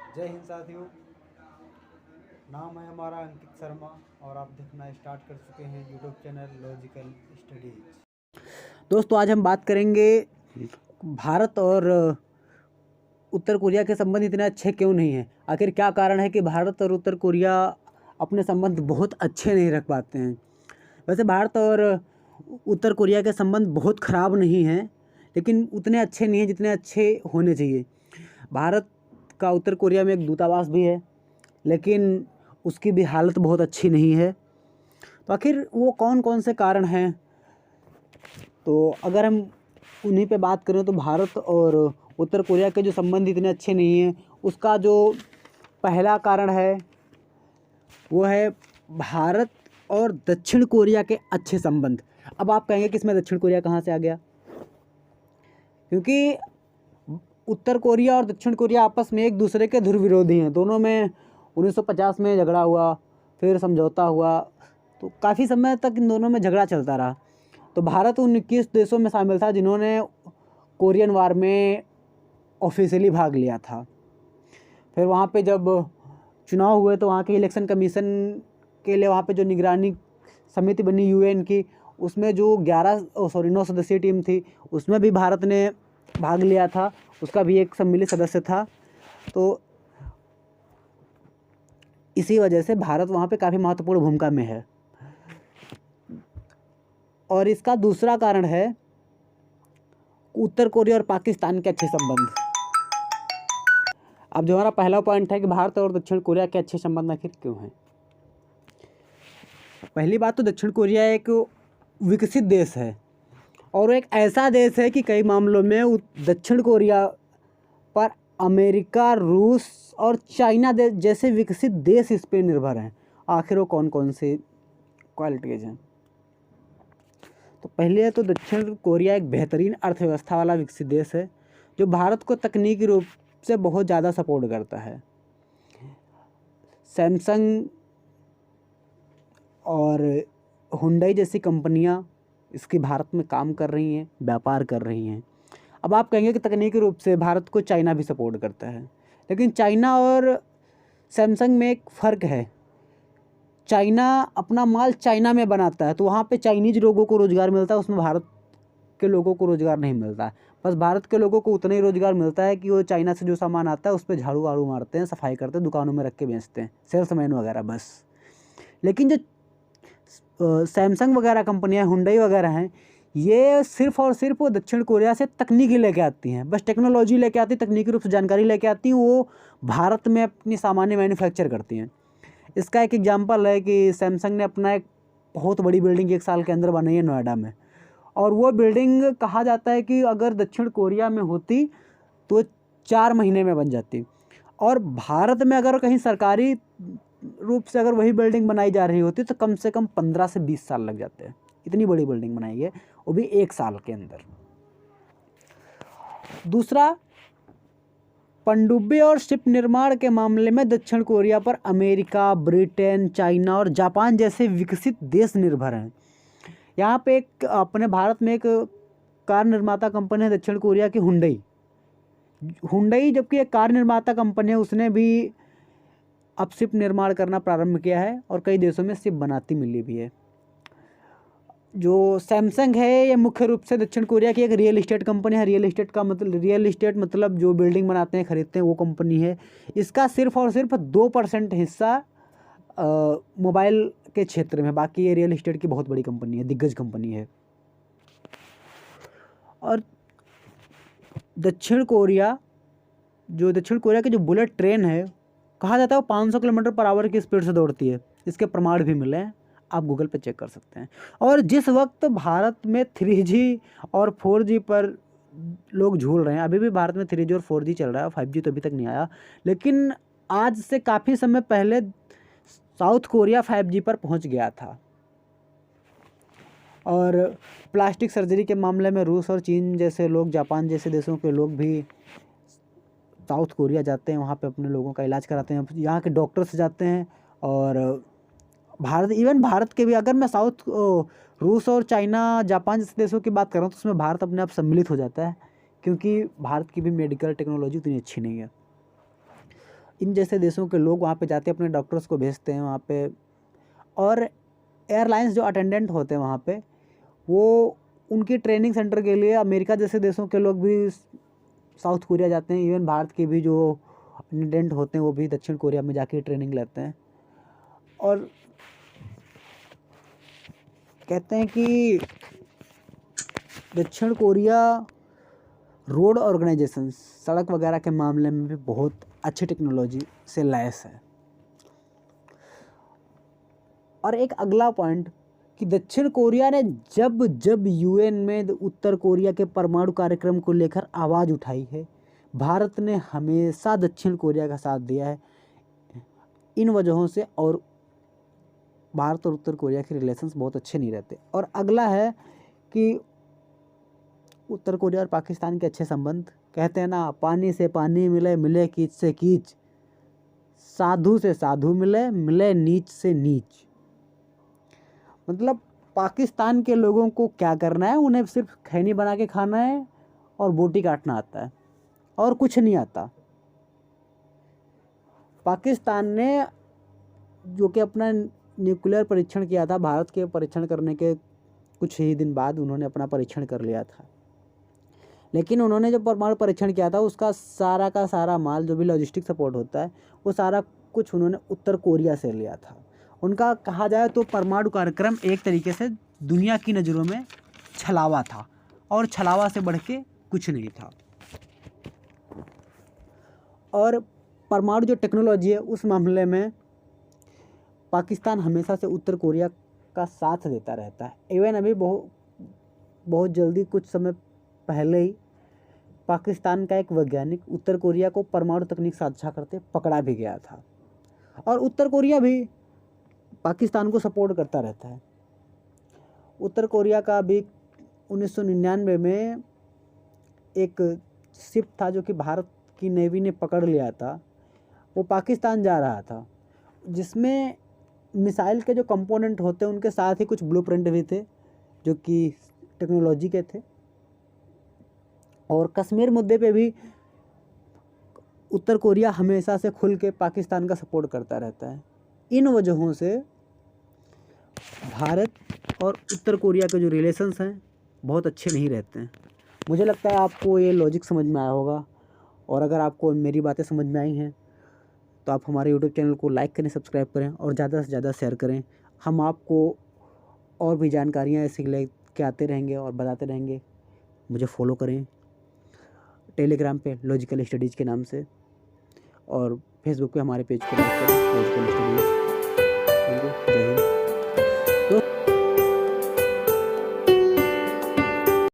जय हिंद साथियों। नाम है हमारा अंकित शर्मा और आप देखना स्टार्ट कर चुके हैं यूट्यूब चैनल लॉजिकल स्टडीज। दोस्तों, आज हम बात करेंगे भारत और उत्तर कोरिया के संबंध इतने अच्छे क्यों नहीं हैं। आखिर क्या कारण है कि भारत और उत्तर कोरिया अपने संबंध बहुत अच्छे नहीं रख पाते हैं। वैसे भारत और उत्तर कोरिया के संबंध बहुत ख़राब नहीं हैं, लेकिन उतने अच्छे नहीं हैं जितने अच्छे होने चाहिए। भारत का उत्तर कोरिया में एक दूतावास भी है, लेकिन उसकी भी हालत बहुत अच्छी नहीं है। तो आखिर वो कौन कौन से कारण हैं, तो अगर हम उन्हीं पे बात करें तो भारत और उत्तर कोरिया के जो संबंध इतने अच्छे नहीं हैं, उसका जो पहला कारण है वो है भारत और दक्षिण कोरिया के अच्छे संबंध। अब आप कहेंगे कि इसमें दक्षिण कोरिया कहाँ से आ गया, क्योंकि उत्तर कोरिया और दक्षिण कोरिया आपस में एक दूसरे के ध्रुव विरोधी हैं। दोनों में 1950 में झगड़ा हुआ, फिर समझौता हुआ, तो काफ़ी समय तक इन दोनों में झगड़ा चलता रहा। तो भारत उन 21 देशों में शामिल था जिन्होंने कोरियन वार में ऑफिशियली भाग लिया था। फिर वहाँ पे जब चुनाव हुए तो वहाँ के इलेक्शन कमीशन के लिए वहाँ पे जो निगरानी समिति बनी यूएन की, उसमें जो 9 सदस्यीय टीम थी, उसमें भी भारत ने भाग लिया था, उसका भी एक सम्मिलित सदस्य था। तो इसी वजह से भारत वहाँ पे काफ़ी महत्वपूर्ण भूमिका में है। और इसका दूसरा कारण है उत्तर कोरिया और पाकिस्तान के अच्छे संबंध। अब जो हमारा पहला पॉइंट है कि भारत और दक्षिण कोरिया के अच्छे संबंध आखिर क्यों हैं। पहली बात तो दक्षिण कोरिया एक विकसित देश है और एक ऐसा देश है कि कई मामलों में दक्षिण कोरिया पर अमेरिका, रूस और चाइना जैसे विकसित देश इस पर निर्भर हैं। आखिर वो कौन कौन से क्वालिटीज़ हैं। तो पहले है तो दक्षिण कोरिया एक बेहतरीन अर्थव्यवस्था वाला विकसित देश है जो भारत को तकनीकी रूप से बहुत ज़्यादा सपोर्ट करता है। सैमसंग और हुंडई जैसी कंपनियां इसकी भारत में काम कर रही हैं, व्यापार कर रही हैं। अब आप कहेंगे कि तकनीकी रूप से भारत को चाइना भी सपोर्ट करता है, लेकिन चाइना और सैमसंग में एक फ़र्क है। चाइना अपना माल चाइना में बनाता है, तो वहाँ पे चाइनीज़ लोगों को रोज़गार मिलता है, उसमें भारत के लोगों को रोज़गार नहीं मिलता है। बस भारत के लोगों को उतना ही रोज़गार मिलता है कि वो चाइना से जो सामान आता है उस पर झाड़ू वाड़ू मारते हैं, सफाई करते हैं, दुकानों में रख के बेचते हैं, सेल्समैन वगैरह बस। लेकिन जो सैमसंग वगैरह कंपनियाँ, हुंडई वगैरह हैं, ये सिर्फ़ और सिर्फ वो दक्षिण कोरिया से तकनीकी लेके आती हैं, बस टेक्नोलॉजी लेके आती, तकनीकी रूप से जानकारी लेके आती हैं, वो भारत में अपनी सामानें मैन्युफैक्चर करती हैं। इसका एक एग्जांपल है कि सैमसंग ने अपना एक बहुत बड़ी बिल्डिंग 1 साल के अंदर बनाई है नोएडा में, और वो बिल्डिंग कहा जाता है कि अगर दक्षिण कोरिया में होती तो 4 महीने में बन जाती। और भारत में अगर कहीं सरकारी रूप से अगर वही बिल्डिंग बनाई जा रही होती तो कम से कम 15 से 20 साल लग जाते हैं। इतनी बड़ी बिल्डिंग बनाई है, वो भी 1 साल के अंदर। दूसरा, पनडुब्बी और शिप निर्माण के मामले में दक्षिण कोरिया पर अमेरिका, ब्रिटेन, चाइना और जापान जैसे विकसित देश निर्भर हैं। यहाँ पे एक अपने भारत में एक कार निर्माता कंपनी है दक्षिण कोरिया की, हुंडई जबकि एक कार निर्माता कंपनी है, उसने भी अब शिप निर्माण करना प्रारंभ किया है और कई देशों में शिप बनाती मिली भी है। जो सैमसंग है ये मुख्य रूप से दक्षिण कोरिया की एक रियल इस्टेट कंपनी है। रियल इस्टेट मतलब जो बिल्डिंग बनाते हैं, खरीदते हैं, वो कंपनी है। इसका सिर्फ और सिर्फ 2% हिस्सा मोबाइल के क्षेत्र में, बाकी ये रियल इस्टेट की बहुत बड़ी कंपनी है, दिग्गज कंपनी है। और दक्षिण कोरिया की जो बुलेट ट्रेन है, कहा जाता है वो 500 किलोमीटर पर आवर की स्पीड से दौड़ती है। इसके प्रमाण भी मिले हैं, आप गूगल पे चेक कर सकते हैं। और जिस वक्त भारत में 3G और 4G पर लोग झूल रहे हैं, अभी भी भारत में 3G और 4G चल रहा है, 5G तो अभी तक नहीं आया, लेकिन आज से काफ़ी समय पहले साउथ कोरिया 5G पर पहुंच गया था। और प्लास्टिक सर्जरी के मामले में रूस और चीन जैसे लोग, जापान जैसे देशों के लोग भी साउथ कोरिया जाते हैं, वहाँ पे अपने लोगों का इलाज कराते हैं। यहाँ के डॉक्टर्स जाते हैं। और भारत के भी, अगर मैं रूस और चाइना, जापान जैसे देशों की बात कर रहा हूँ, तो उसमें भारत अपने आप सम्मिलित हो जाता है, क्योंकि भारत की भी मेडिकल टेक्नोलॉजी उतनी अच्छी नहीं है। इन जैसे देशों के लोग वहाँ पे जाते हैं, अपने डॉक्टर्स को भेजते हैं वहाँ पे। और एयरलाइंस जो अटेंडेंट होते हैं वहाँ पे, वो उनकी ट्रेनिंग सेंटर के लिए अमेरिका जैसे देशों के लोग भी साउथ कोरिया जाते हैं। इवन भारत के भी जो अटेंडेंट होते हैं वो भी दक्षिण कोरिया में जाके ट्रेनिंग लेते हैं। और कहते हैं कि दक्षिण कोरिया रोड ऑर्गेनाइजेशन, सड़क वगैरह के मामले में भी बहुत अच्छी टेक्नोलॉजी से लैस है। और एक अगला पॉइंट कि दक्षिण कोरिया ने जब जब यूएन में उत्तर कोरिया के परमाणु कार्यक्रम को लेकर आवाज़ उठाई है, भारत ने हमेशा दक्षिण कोरिया का साथ दिया है। इन वजहों से और भारत और उत्तर कोरिया के रिलेशंस बहुत अच्छे नहीं रहते। और अगला है कि उत्तर कोरिया और पाकिस्तान के अच्छे संबंध। कहते हैं ना, पानी से पानी मिले, मिले कीच से कीच, साधु से साधु मिले, मिले नीच से नीच। मतलब पाकिस्तान के लोगों को क्या करना है, उन्हें सिर्फ खैनी बना के खाना है और बोटी काटना आता है और कुछ नहीं आता। पाकिस्तान ने जो कि अपना न्यूक्लियर परीक्षण किया था, भारत के परीक्षण करने के कुछ ही दिन बाद उन्होंने अपना परीक्षण कर लिया था। लेकिन उन्होंने जो परमाणु परीक्षण किया था उसका सारा का सारा माल, जो भी लॉजिस्टिक सपोर्ट होता है, वो सारा कुछ उन्होंने उत्तर कोरिया से लिया था। उनका कहा जाए तो परमाणु कार्यक्रम एक तरीके से दुनिया की नज़रों में छलावा था, और छलावा से बढ़ के कुछ नहीं था। और परमाणु जो टेक्नोलॉजी है उस मामले में पाकिस्तान हमेशा से उत्तर कोरिया का साथ देता रहता है। इवन अभी बहुत जल्दी, कुछ समय पहले ही, पाकिस्तान का एक वैज्ञानिक उत्तर कोरिया को परमाणु तकनीक साझा करते पकड़ा भी गया था। और उत्तर कोरिया भी पाकिस्तान को सपोर्ट करता रहता है। उत्तर कोरिया का भी 1999 में एक शिप था जो कि भारत की नेवी ने पकड़ लिया था, वो पाकिस्तान जा रहा था, जिसमें मिसाइल के जो कंपोनेंट होते हैं उनके साथ ही कुछ ब्लूप्रिंट भी थे जो कि टेक्नोलॉजी के थे। और कश्मीर मुद्दे पे भी उत्तर कोरिया हमेशा से खुल के पाकिस्तान का सपोर्ट करता रहता है। इन वजहों से भारत और उत्तर कोरिया के जो रिलेशंस हैं बहुत अच्छे नहीं रहते हैं। मुझे लगता है आपको ये लॉजिक समझ में आया होगा। और अगर आपको मेरी बातें समझ में आई हैं तो आप हमारे यूट्यूब चैनल को लाइक करें, सब्सक्राइब करें और ज़्यादा से ज़्यादा शेयर करें। हम आपको और भी जानकारियाँ ऐसे लेके आते रहेंगे और बताते रहेंगे। मुझे फॉलो करें टेलीग्राम पे लॉजिकल स्टडीज़ के नाम से, और फेसबुक पे हमारे पेज को लाइक करें लॉजिकल स्टडीज़। Thank you.